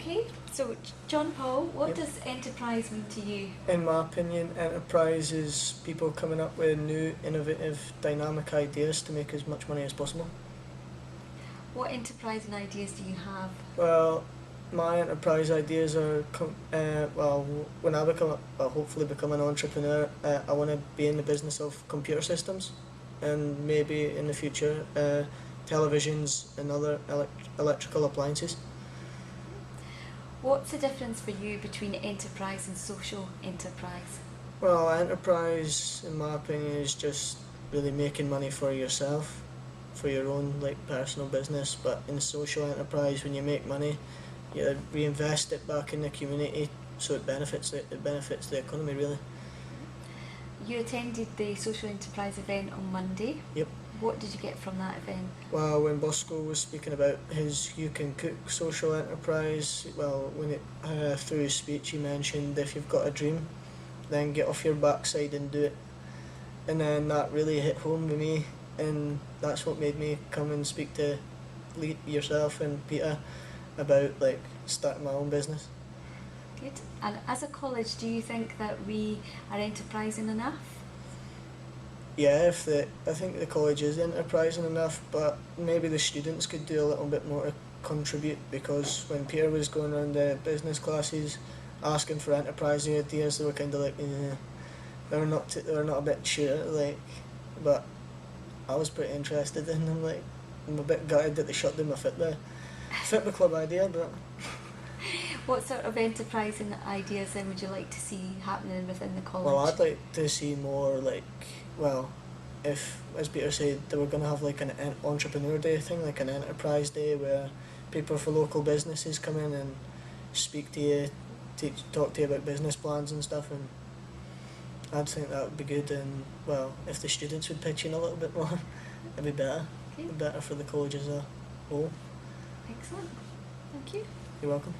Okay, so John Paul, what Yep. does enterprise mean to you? In my opinion, enterprise is people coming up with new, innovative, dynamic ideas to make as much money as possible. What enterprising ideas do you have? Well, my enterprise ideas are, when I hopefully become an entrepreneur, I want to be in the business of computer systems, and maybe in the future, televisions and other electrical appliances. What's the difference for you between enterprise and social enterprise? Well, enterprise, in my opinion, is just really making money for yourself, for your own personal business. But in social enterprise, when you make money, you reinvest it back in the community, so it benefits the economy really. You attended the social enterprise event on Monday. Yep. What did you get from that event? Well, when Bosco was speaking about his You Can Cook social enterprise, through his speech he mentioned if you've got a dream, then get off your backside and do it. And then that really hit home with me, and that's what made me come and speak to yourself and Peter about starting my own business. Good. And as a college, do you think that we are enterprising enough? Yeah, I think the college is enterprising enough, but maybe the students could do a little bit more to contribute, because when Peter was going around the business classes asking for enterprising ideas, they were kind of they were not a bit sure, but I was pretty interested in them. I'm a bit gutted that they shut down my Fitbit Club idea, but What sort of enterprising ideas then would you like to see happening within the college? well, I'd like to see more if, as Peter said, they were going to have an entrepreneur day thing, like an enterprise day where people for local businesses come in and speak to you, talk to you about business plans and stuff, and I'd think that would be good. And if the students would pitch in a little bit more, it'd be better. Okay. Better for the college as a whole. Excellent. Thank you. You're welcome.